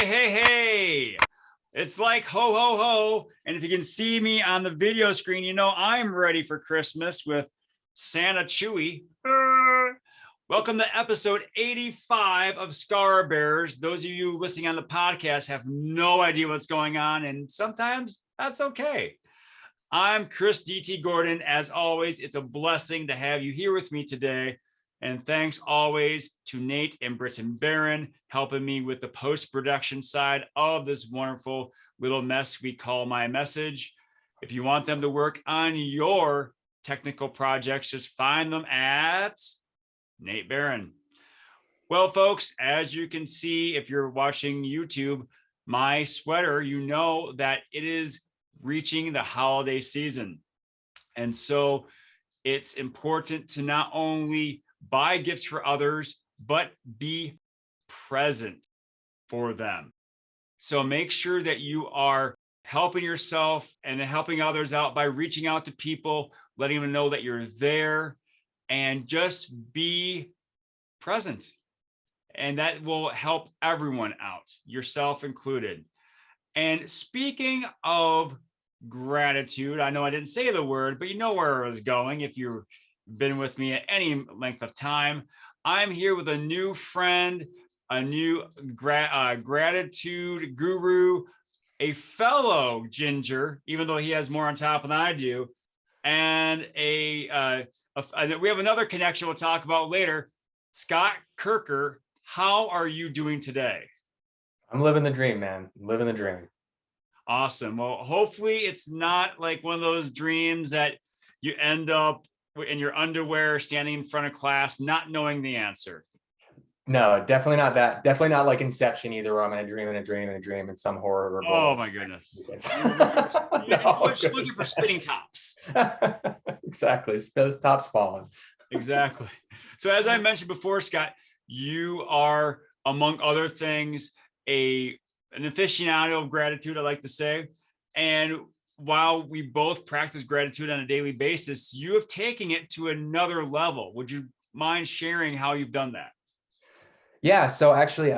Hey. It's like ho, ho, ho. And if you can see me on the video screen, you know I'm ready for Christmas with Santa Chewy. Welcome to episode 85 of Scar Bears. Those of you listening on the podcast have no idea what's going on, and sometimes that's okay. I'm Chris D.T. Gordon. As always, it's a blessing to have you here with me today. And thanks always to Nate and Britton Barron helping me with the post-production side of this wonderful little mess we call my message. If you want them to work on your technical projects, just find them at Nate Barron. Well, folks, as you can see, if you're watching YouTube, my sweater, you know that it is reaching the holiday season. And so it's important to not only buy gifts for others, but be present for them. So make sure that you are helping yourself and helping others out by reaching out to people, letting them know that you're there, and just be present. And that will help everyone out, yourself included. And speaking of gratitude, I know I didn't say the word, but you know where I was going if you've been with me at any length of time. I'm here with a new friend, a new gratitude guru, a fellow ginger, even though he has more on top than I do, and we have another connection we'll talk about later. Scott Kirker, how are you doing today? I'm living the dream, man. I'm living the dream. Awesome. Well, hopefully it's not like one of those dreams that you end up in your underwear standing in front of class, not knowing the answer. No, definitely not that. Definitely not like Inception either, where I'm in a dream and a dream and a dream and some horror. Oh my goodness. You're just looking for spinning tops. Exactly. Tops falling. Exactly. So as I mentioned before, Scott, you are, among other things, an aficionado of gratitude, I like to say. And while we both practice gratitude on a daily basis, you have taken it to another level. Would you mind sharing how you've done that? Yeah. So actually,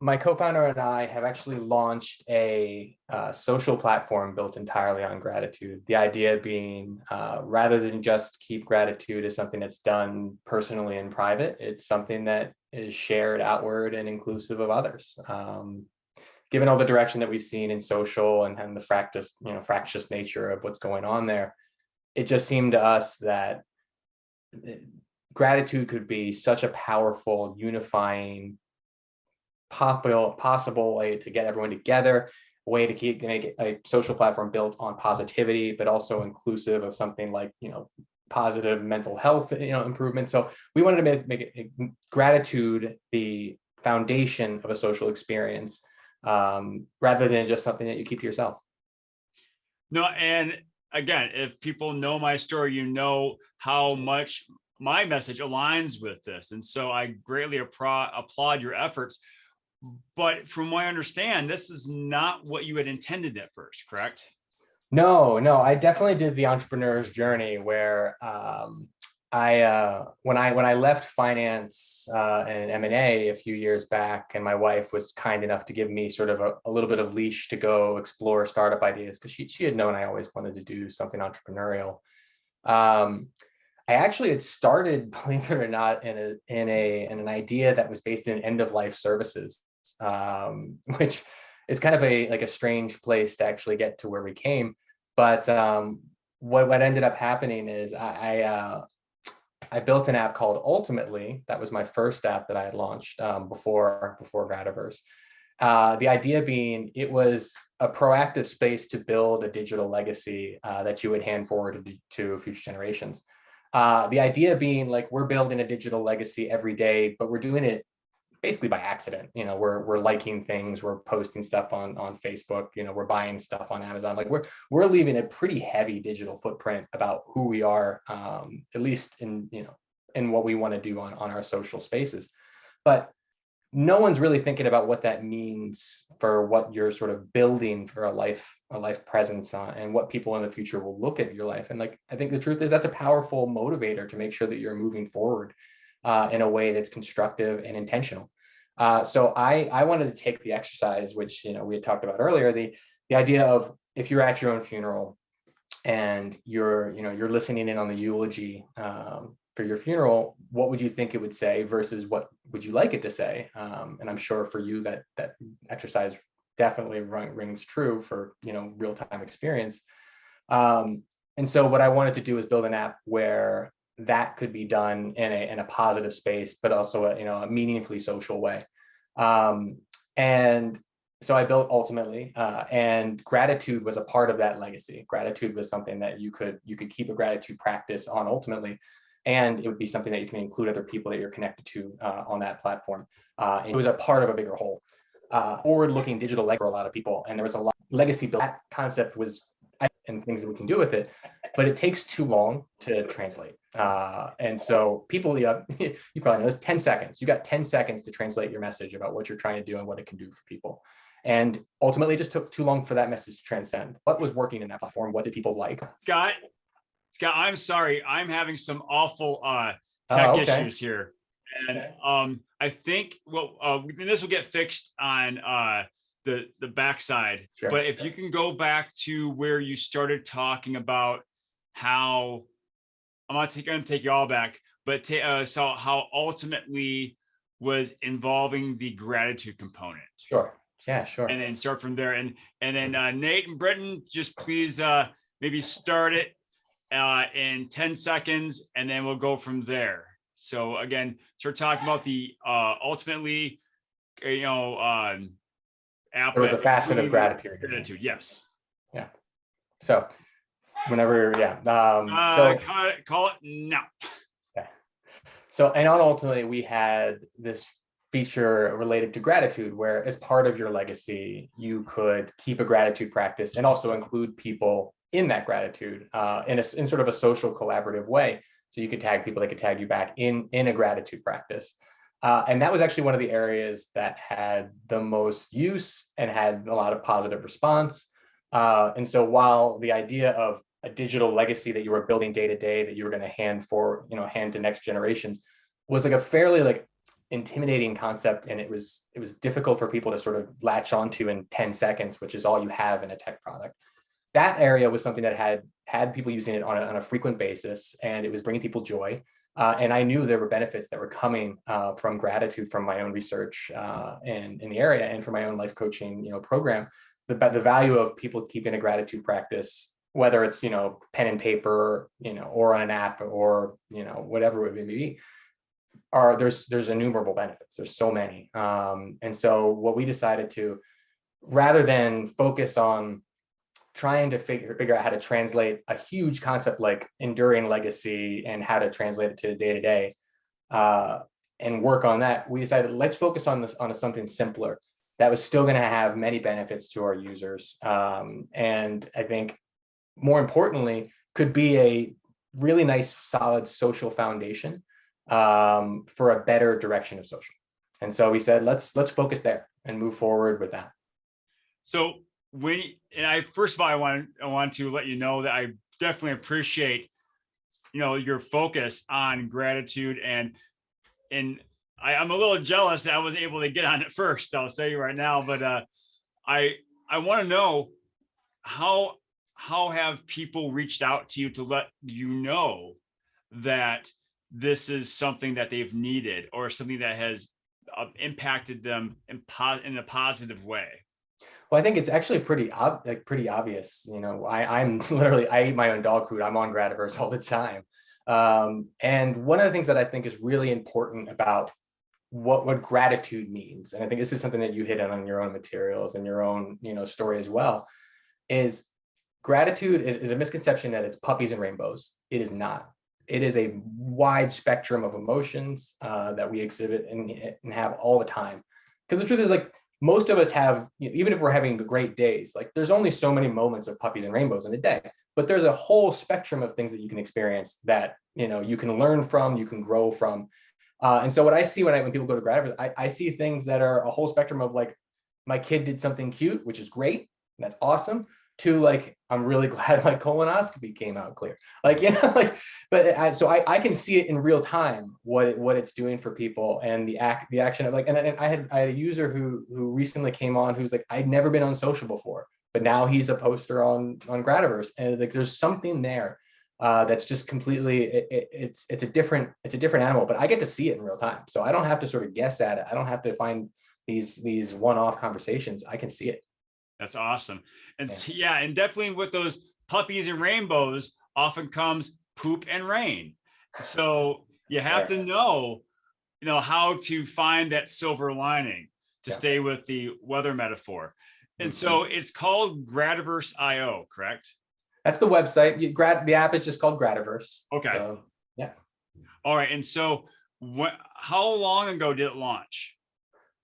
my co-founder and I have actually launched a social platform built entirely on gratitude. The idea being, rather than just keep gratitude as something that's done personally and private, it's something that is shared outward and inclusive of others. Given all the direction that we've seen in social and the fractious nature of what's going on there, it just seemed to us that gratitude could be such a powerful, unifying, possible way to get everyone together, a way to make a social platform built on positivity, but also inclusive of something like, positive mental health, improvement. So we wanted to make gratitude the foundation of a social experience, rather than just something that you keep to yourself. No, and again, if people know my story, you know how much my message aligns with this. And so I greatly applaud your efforts. But from what I understand, this is not what you had intended at first, correct? No, I definitely did the entrepreneur's journey where when I left finance and M&A a few years back, and my wife was kind enough to give me sort of a little bit of leash to go explore startup ideas, because she had known I always wanted to do something entrepreneurial. I actually had started, believe it or not, in an idea that was based in end of life services, which is kind of a strange place to actually get to where we came. But what ended up happening is I built an app called Ultimately. That was my first app that I had launched before Grativerse. The idea being, it was a proactive space to build a digital legacy that you would hand forward to future generations. The idea being, like, we're building a digital legacy every day, but we're doing it basically by accident. We're liking things, we're posting stuff on Facebook, we're buying stuff on Amazon. Like we're leaving a pretty heavy digital footprint about who we are, at least in what we want to do on our social spaces. But no one's really thinking about what that means for what you're sort of building for a life presence and what people in the future will look at your life. And like, I think the truth is that's a powerful motivator to make sure that you're moving forward in a way that's constructive and intentional. So I wanted to take the exercise, which, we had talked about earlier, the idea of if you're at your own funeral and you're listening in on the eulogy for your funeral, what would you think it would say versus what would you like it to say? And I'm sure for you that exercise definitely rings true for, real-time experience. And so what I wanted to do is build an app where that could be done in a positive space, but also a meaningfully social way. And so I built Ultimately, and gratitude was a part of that legacy. Gratitude was something that you could keep a gratitude practice on Ultimately, and it would be something that you can include other people that you're connected to on that platform. It was a part of a bigger whole, forward-looking digital legacy for a lot of people, and there was a lot of legacy built. That concept was, and things that we can do with it, but it takes too long to translate. And so people, you probably know, it's 10 seconds. You got 10 seconds to translate your message about what you're trying to do and what it can do for people. And ultimately, it just took too long for that message to transcend. What was working in that platform? What did people like? Scott, I'm sorry. I'm having some awful tech issues here. And I think this will get fixed on the backside. Sure. But if you can go back to where you started talking about how, I'm not going to take you all back, but so how Ultimately was involving the gratitude component. Sure. Yeah, sure. And then start from there. And then Nate and Britton, just please maybe start it in 10 seconds, and then we'll go from there. So again, start talking about the Ultimately, app. There was a facet of gratitude. Gratitude, yes. Yeah. So whenever, yeah. So call it now. Okay. So, and on Ultimately, we had this feature related to gratitude, where as part of your legacy, you could keep a gratitude practice and also include people in that gratitude in sort of a social collaborative way. So you could tag people, they could tag you back in a gratitude practice. And that was actually one of the areas that had the most use and had a lot of positive response. And so while the idea of a digital legacy that you were building day to day, that you were going to hand to next generations, was like a fairly intimidating concept, and it was difficult for people to sort of latch onto in 10 seconds, which is all you have in a tech product. That area was something that had people using it on a frequent basis, and it was bringing people joy. And I knew there were benefits that were coming from gratitude, from my own research and in the area, and from my own life coaching program. The value of people keeping a gratitude practice, whether it's pen and paper, or on an app, or whatever it may be, there's innumerable benefits. There's so many. And so what we decided to, rather than focus on trying to figure out how to translate a huge concept like enduring legacy and how to translate it to day to day and work on that, we decided let's focus on something simpler that was still going to have many benefits to our users. And I think more importantly, could be a really nice, solid social foundation for a better direction of social. And so we said, let's focus there and move forward with that. So first of all, I want to let you know that I definitely appreciate, your focus on gratitude, and I'm a little jealous that I wasn't able to get on it first. I'll say right now, but I want to know how have people reached out to you to let you know that this is something that they've needed, or something that has impacted them in a positive way? Well, I think it's actually pretty obvious. I'm literally, I eat my own dog food. I'm on Grativerse all the time. And one of the things that I think is really important about what gratitude means, and I think this is something that you hit on your own materials and your own story as well, is gratitude is a misconception that it's puppies and rainbows. It is not. It is a wide spectrum of emotions that we exhibit and have all the time. Because the truth is, most of us have, even if we're having great days, there's only so many moments of puppies and rainbows in a day, but there's a whole spectrum of things that you can experience that, you can learn from, you can grow from. And so what I see when people go to Grativerse, I see things that are a whole spectrum of my kid did something cute, which is great. That's awesome. to like, I'm really glad my colonoscopy came out clear. Like, like, but I can see it in real time, what it's doing for people, and the action of like, and I had a user who recently came on who's like, I'd never been on social before, but now he's a poster on Grativerse, and like there's something there that's just completely, it's a different animal, but I get to see it in real time, so I don't have to sort of guess at it. I don't have to find these one-off conversations. I can see it. That's awesome. And yeah, and definitely with those puppies and rainbows often comes poop and rain. So you have to know, how to find that silver lining to stay with the weather metaphor. And so it's called Grativerse.io, correct? That's the website. The app is just called Grativerse. Okay. So, yeah. All right. And so how long ago did it launch?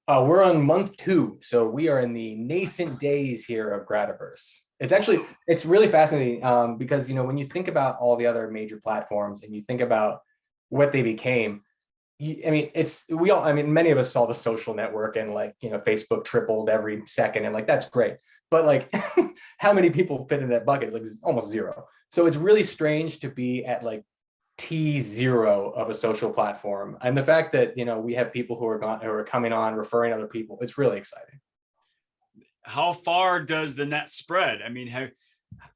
We're on month 2. So we are in the nascent days here of Grativerse. It's really fascinating because, when you think about all the other major platforms and you think about what they became, many of us saw the social network and like, Facebook tripled every second and like, that's great. But like, how many people fit in that bucket? It's like almost zero. So it's really strange to be at like T0 of a social platform. And the fact that, we have people who are coming on, referring other people, it's really exciting. How far does the net spread? I mean,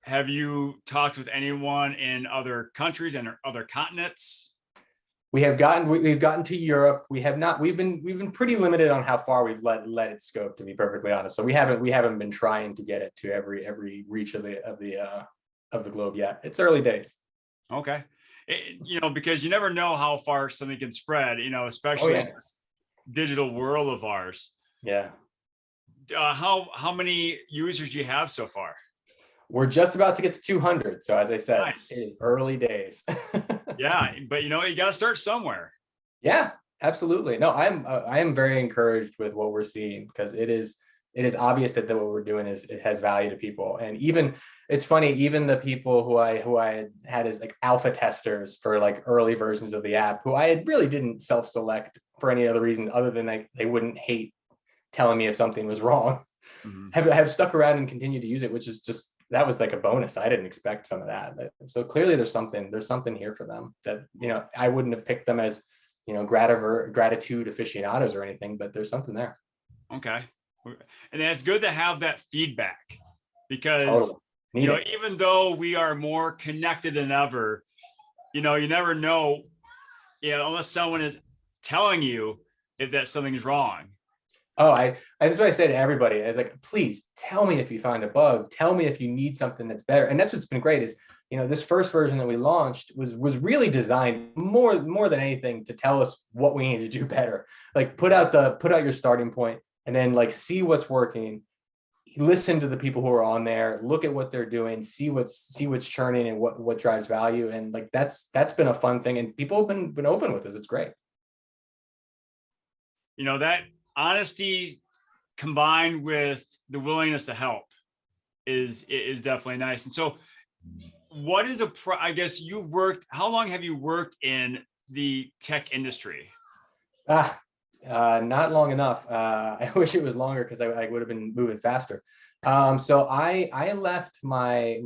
have you talked with anyone in other countries and other continents? We've gotten to Europe. We have not. We've been pretty limited on how far we've let it scope, to be perfectly honest. So we haven't been trying to get it to every reach of the globe yet. It's early days. Okay. Because you never know how far something can spread, especially in this digital world of ours. Yeah. How many users do you have so far? We're just about to get to 200. So as I said, nice. It's early days. Yeah, but you got to start somewhere. Yeah, absolutely. No, I am very encouraged with what we're seeing, because it is obvious that what we're doing it has value to people. And even, it's funny, even the people who I had as like alpha testers for like early versions of the app, who I really didn't self-select for any other reason other than like they wouldn't hate telling me if something was wrong, have stuck around and continued to use it, which is just, that was like a bonus. I didn't expect some of that. So clearly there's something here for them that, I wouldn't have picked them as, gratitude aficionados or anything, but there's something there. Okay. And it's good to have that feedback, because, even though we are more connected than ever, you never know, unless someone is telling you that something's wrong. Oh, that's what I say to everybody. I was like, please tell me if you find a bug. Tell me if you need something that's better. And that's what's been great is, this first version that we launched was really designed more than anything to tell us what we need to do better. Like put out your starting point, and then like see what's working. Listen to the people who are on there. Look at what they're doing. See what's churning and what drives value. And like that's been a fun thing. And people have been open with us. It's great. That honesty combined with the willingness to help is definitely nice. And so what is I guess how long have you worked in the tech industry? Not long enough. I wish it was longer, because I would have been moving faster. So I left my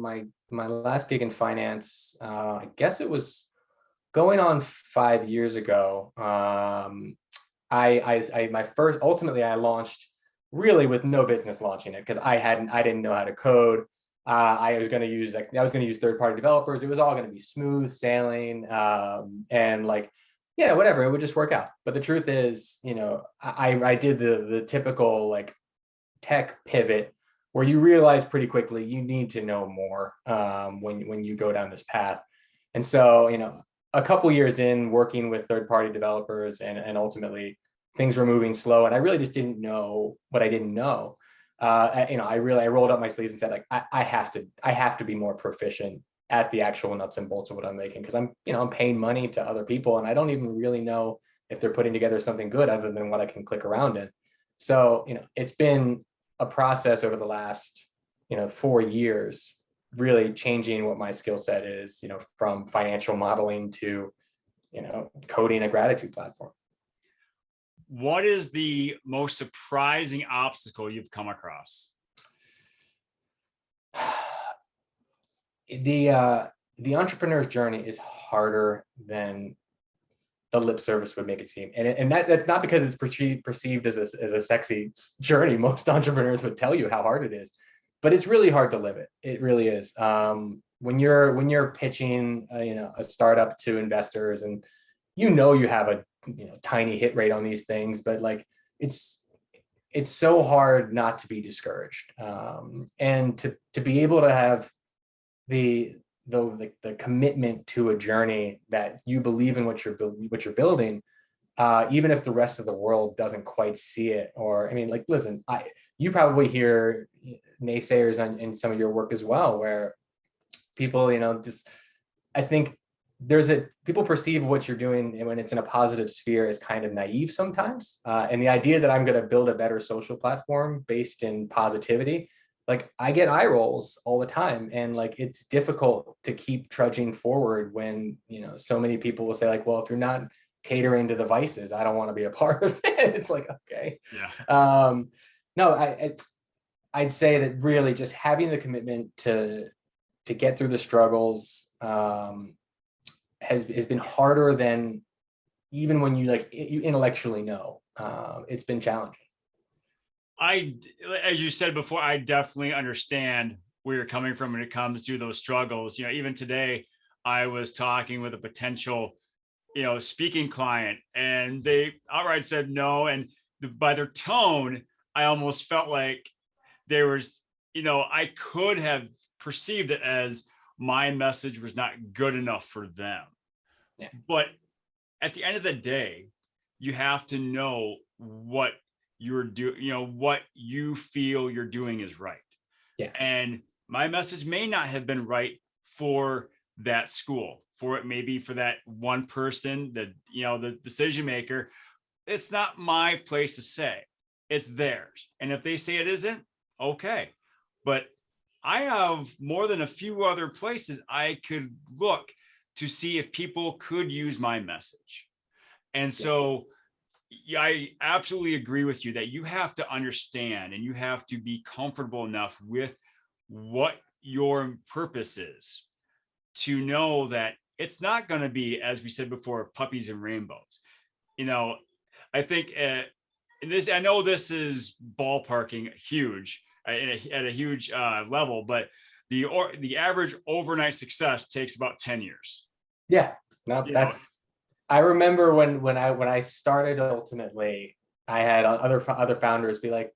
last gig in finance. I guess it was going on 5 years ago. Ultimately I launched really with no business launching it, because I didn't know how to code. I was going to use third-party developers. It was all going to be smooth sailing, and like, yeah, whatever, it would just work out. But the truth is, I did the typical like tech pivot, where you realize pretty quickly you need to know more when you go down this path. And so, a couple years in working with third-party developers, and ultimately things were moving slow, and I really just didn't know what I didn't know. I rolled up my sleeves and said, like, I have to be more proficient at the actual nuts and bolts of what I'm making, because I'm paying money to other people, and I don't even really know if they're putting together something good other than what I can click around in. So, it's been a process over the last, 4 years, really changing what my skill set is, from financial modeling to, coding a gratitude platform. What is the most surprising obstacle you've come across? The entrepreneur's journey is harder than the lip service would make it seem. And that's not because it's perceived as a sexy journey. Most entrepreneurs would tell you how hard it is, but it's really hard to live it. It really is. When you're pitching, a startup to investors, and you have a tiny hit rate on these things, but like it's so hard not to be discouraged, and to be able to have the commitment to a journey that you believe in what you're building, even if the rest of the world doesn't quite see it. Or, I mean, like, listen, you probably hear naysayers in some of your work as well, where people, I think people perceive what you're doing, and when it's in a positive sphere, is kind of naive sometimes. And the idea that I'm going to build a better social platform based in positivity, like, I get eye rolls all the time, and like, it's difficult to keep trudging forward when, so many people will say like, well, if you're not catering to the vices, I don't want to be a part of it. It's like, okay. Yeah. No, I'd say that really just having the commitment to get through the struggles, has been harder than even when you intellectually know. It's been challenging. As you said before, I definitely understand where you're coming from when it comes to those struggles. Even today, I was talking with a potential, speaking client, and they outright said no. And by their tone, I almost felt like there was, I could have perceived it as my message was not good enough for them. Yeah. But at the end of the day, you have to know what you're doing, what you feel you're doing is right. Yeah. And my message may not have been right for that school, maybe for that one person, the decision maker. It's not my place to say, it's theirs. And if they say it isn't, okay. But I have more than a few other places I could look to see if people could use my message. And so I absolutely agree with you that you have to understand, and you have to be comfortable enough with what your purpose is to know that it's not going to be, as we said before, puppies and rainbows. I think I know this is ballparking huge at a huge level, but the average overnight success takes about 10 years. Yeah, no, I remember when I started Ultimately, I had other founders be like,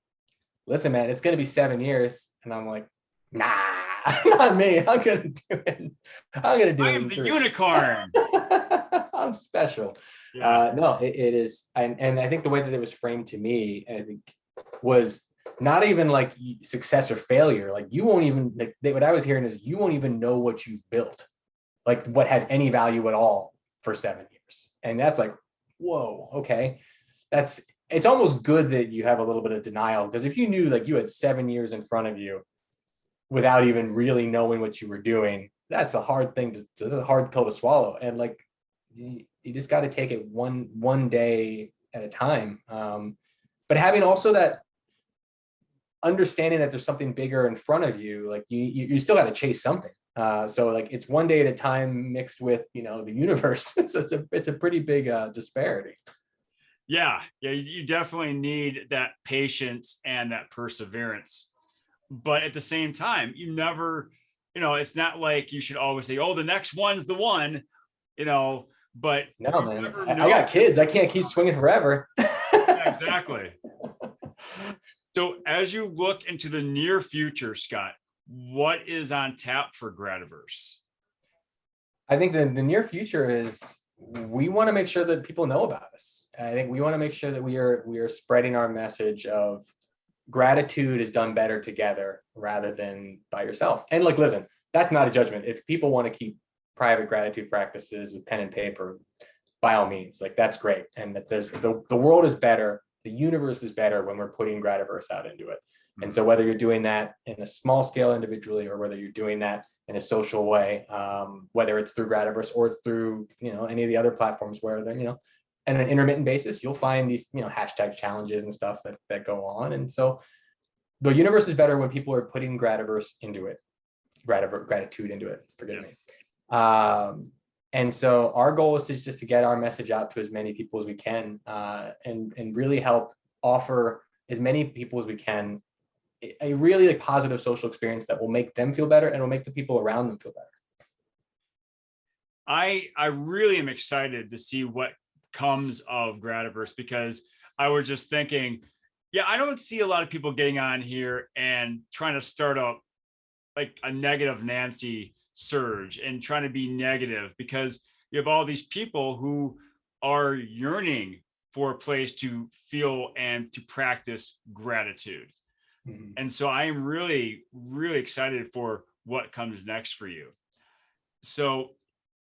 listen, man, it's going to be 7 years. And I'm like, nah, not me. I'm going to do it. I'm going to do it. I'm the unicorn. I'm special. Yeah. No, it is. And I think the way that it was framed to me, I think, was not even like success or failure. Like, you won't even, what I was hearing is, you won't even know what you've built, like what has any value at all, for 7 years. And that's like, whoa, okay. It's almost good that you have a little bit of denial, because if you knew like you had 7 years in front of you without even really knowing what you were doing, that's a hard thing it's a hard pill to swallow. And like, you just got to take it one day at a time. But having also that understanding that there's something bigger in front of you, like you still got to chase something. So like, it's one day at a time mixed with, the universe. It's a pretty big disparity. Yeah. You definitely need that patience and that perseverance. But at the same time, you never, it's not like you should always say, oh, the next one's the one, but no, man, I got kids. I can't keep swinging forever. Yeah, exactly. So as you look into the near future, Scott, what is on tap for Grativerse? I think the near future is, we want to make sure that people know about us. I think we want to make sure that we are spreading our message of gratitude is done better together rather than by yourself. And like, listen, that's not a judgment. If people want to keep private gratitude practices with pen and paper, by all means, like, that's great. And that the world is better, the universe is better when we're putting Grativerse out into it. And so whether you're doing that in a small scale individually, or whether you're doing that in a social way, whether it's through Grativerse or it's through, any of the other platforms where they're, on an intermittent basis, you'll find these, hashtag challenges and stuff that go on. And so the universe is better when people are putting Grativerse into it. gratitude into it. Forgive me. And so our goal is just to get our message out to as many people as we can, and really help offer as many people as we can a really like positive social experience that will make them feel better and will make the people around them feel better. I really am excited to see what comes of Grativerse, because I was just thinking, yeah, I don't see a lot of people getting on here and trying to start up like a negative Nancy surge and trying to be negative, because you have all these people who are yearning for a place to feel and to practice gratitude. Mm-hmm. And so I am really, really excited for what comes next for you. So,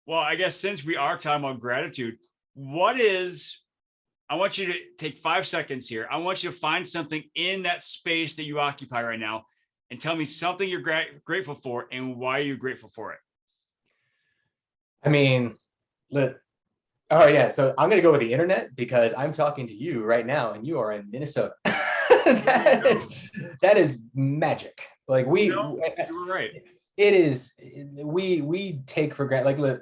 well, I guess since we are talking about gratitude, I want you to take 5 seconds here. I want you to find something in that space that you occupy right now and tell me something you're grateful for and why you're grateful for it. I mean, oh yeah, so I'm going to go with the internet because I'm talking to you right now and you are in Minnesota. that is magic. Like you were right. It is, we take for granted, like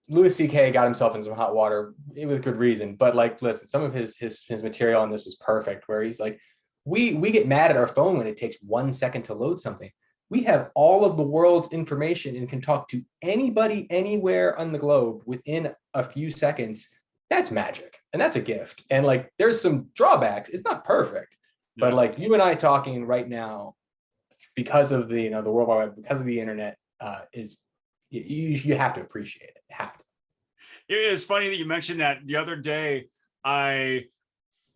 Louis C.K. got himself in some hot water with good reason, but like, listen, some of his material on this was perfect, where he's like, we get mad at our phone when it takes 1 second to load something. We have all of the world's information and can talk to anybody anywhere on the globe within a few seconds. That's magic. And that's a gift. And like, there's some drawbacks. It's not perfect, but like you and I talking right now, because of the, the World Wide Web, because of the internet, is you have to appreciate it. You have to. It is funny that you mentioned that. The other day, I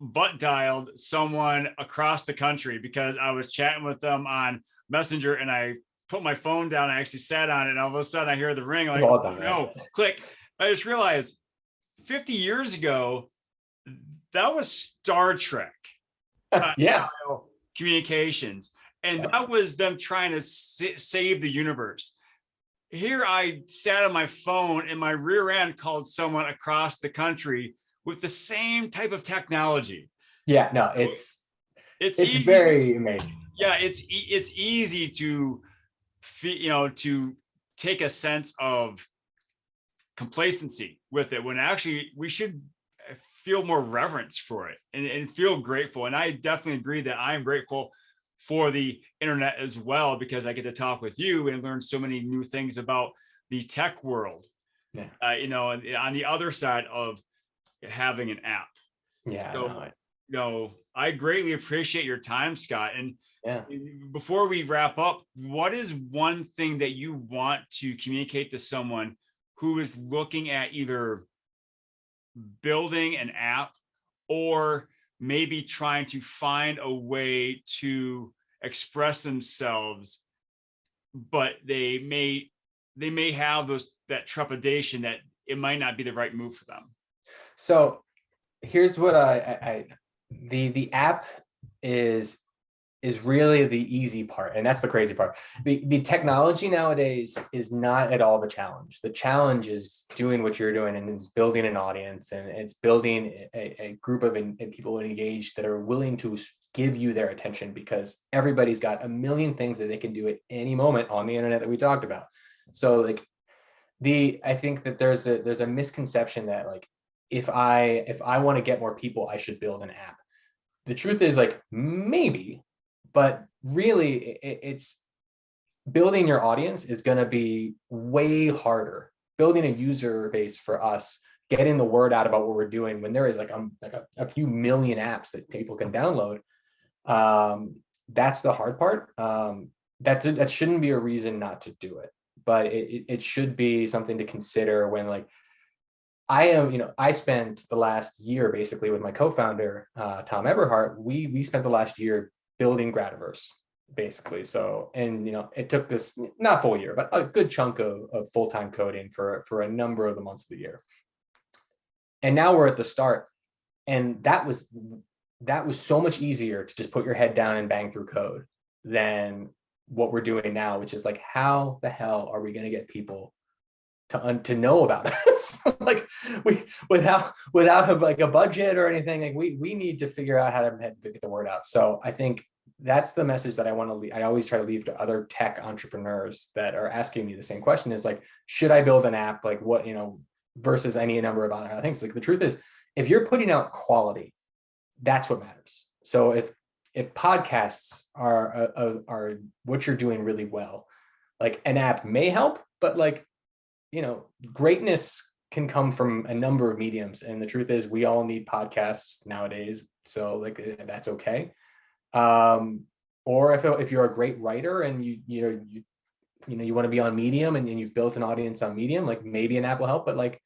butt dialed someone across the country because I was chatting with them on Messenger, and I put my phone down. I actually sat on it, and all of a sudden I hear the ring. Like, oh, no, click. I just realized 50 years ago, that was Star Trek. Communications. And that was them trying to save the universe. Here I sat on my phone and my rear end called someone across the country with the same type of technology. Yeah, no, it's very amazing. Yeah, it's easy to to take a sense of complacency with it, when actually we should feel more reverence for it and feel grateful. And I definitely agree that I'm grateful for the internet as well, because I get to talk with you and learn so many new things about the tech world. Yeah. On the other side of having an app. Yeah. So, I greatly appreciate your time, Scott. And before we wrap up, what is one thing that you want to communicate to someone who is looking at either building an app or maybe trying to find a way to express themselves, but they may have that trepidation that it might not be the right move for them? So here's what the app is really the easy part, and that's the crazy part. The technology nowadays is not at all the challenge. The challenge is doing what you're doing, and it's building an audience, and it's building a group of people engaged that are willing to give you their attention, because everybody's got a million things that they can do at any moment on the internet that we talked about. So like I think that there's a misconception that like, if I want to get more people, I should build an app. The truth is, like, maybe, but really it's building your audience is going to be way harder. Building a user base for us, getting the word out about what we're doing when there is like a few million apps that people can download. That's the hard part. That shouldn't be a reason not to do it, but it should be something to consider when, like, I spent the last year basically with my co-founder, Tom Eberhardt. We spent the last year building Grativerse, basically. So, and it took this not full year, but a good chunk of full-time coding for a number of the months of the year. And now we're at the start, and that was so much easier to just put your head down and bang through code than what we're doing now, which is like, how the hell are we going to get people to know about us? Like, without like a budget or anything, like we need to figure out how to get the word out. So I think that's the message that I want to leave. I always try to leave to other tech entrepreneurs that are asking me the same question is like, should I build an app? Like what, versus any number of other things. Like the truth is, if you're putting out quality, that's what matters. So if podcasts are what you're doing really well, like an app may help, but like, greatness can come from a number of mediums. And the truth is we all need podcasts nowadays. So like, that's okay. Or if you're a great writer and you want to be on Medium and you've built an audience on Medium, like maybe an app will help, but like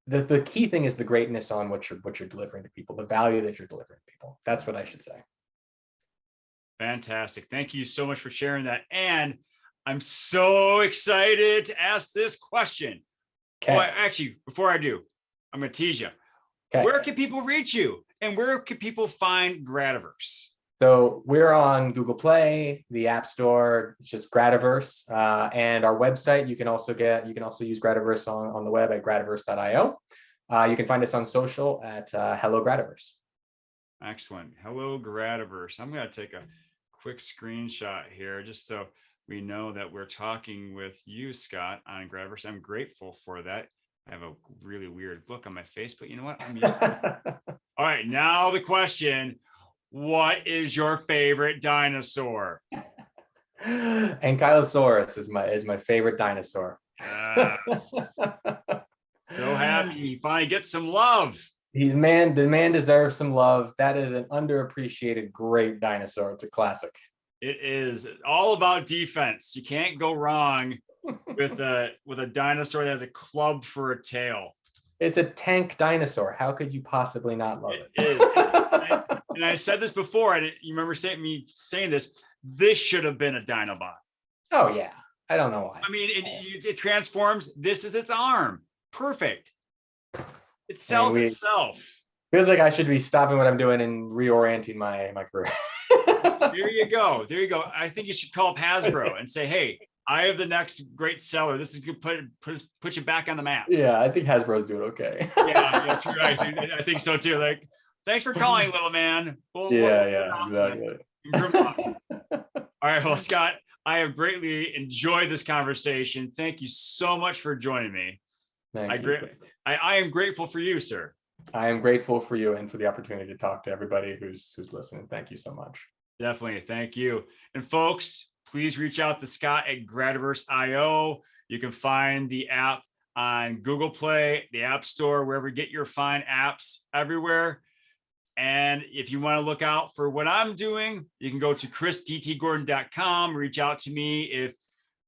the key thing is the greatness on what you're delivering to people, the value that you're delivering to people. That's what I should say. Fantastic. Thank you so much for sharing that. And I'm so excited to ask this question. Okay. Well, actually, before I do, I'm going to tease you. Okay. Where can people reach you? And where can people find Grativerse? So we're on Google Play, the App Store, it's just Grativerse, and our website. You can also use Grativerse on the web at grativerse.io. You can find us on social at Hello Grativerse. Excellent. Hello Grativerse. I'm going to take a quick screenshot here just so we know that we're talking with you, Scott, on Grativerse. I'm grateful for that. I have a really weird look on my face, but you know what? I'm used to it. All right, now the question. What is your favorite dinosaur? Ankylosaurus is my favorite dinosaur. So happy he finally gets some love. The man deserves some love. That is an underappreciated great dinosaur. It's a classic. It is all about defense. You can't go wrong with a dinosaur that has a club for a tail. It's a tank dinosaur. How could you possibly not love it? It is. And I said this before, and you remember me saying this, this should have been a Dinobot. Oh, yeah. I don't know why. I mean, it transforms. This is its arm. Perfect. It sells itself. Feels like I should be stopping what I'm doing and reorienting my career. There you go. There you go. I think you should call up Hasbro and say, hey, I have the next great seller. This is going to put you back on the map. Yeah, I think Hasbro's doing okay. Yeah, true. I think so too. Like, thanks for calling, little man. Exactly. All right, well, Scott, I have greatly enjoyed this conversation. Thank you so much for joining me. Thank you. I am grateful for you, sir. I am grateful for you and for the opportunity to talk to everybody who's listening. Thank you so much. Definitely. Thank you. And folks, please reach out to Scott at Grativerse.io. You can find the app on Google Play, the App Store, wherever you get your fine apps, everywhere. And if you want to look out for what I'm doing, you can go to chrisdtgordon.com, reach out to me if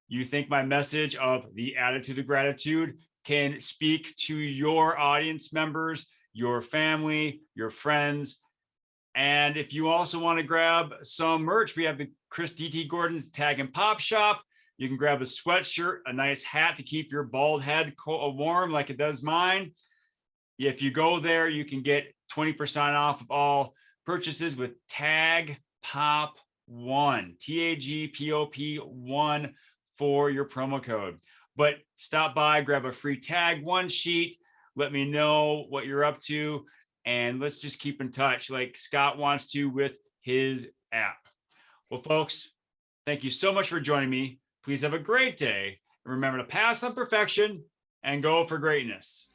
you think my message of the attitude of gratitude can speak to your audience members, your family, your friends. And if you also want to grab some merch, we have the Chris DT Gordon's Tag and Pop Shop. You can grab a sweatshirt, a nice hat to keep your bald head warm like it does mine. If you go there, you can get 20% off of all purchases with Tag Pop 1, TAGPOP1 for your promo code. But stop by, grab a free Tag 1 sheet. Let me know what you're up to. And let's just keep in touch like Scott wants to with his app. Well, folks, thank you so much for joining me. Please have a great day. And remember to pass on perfection and go for greatness.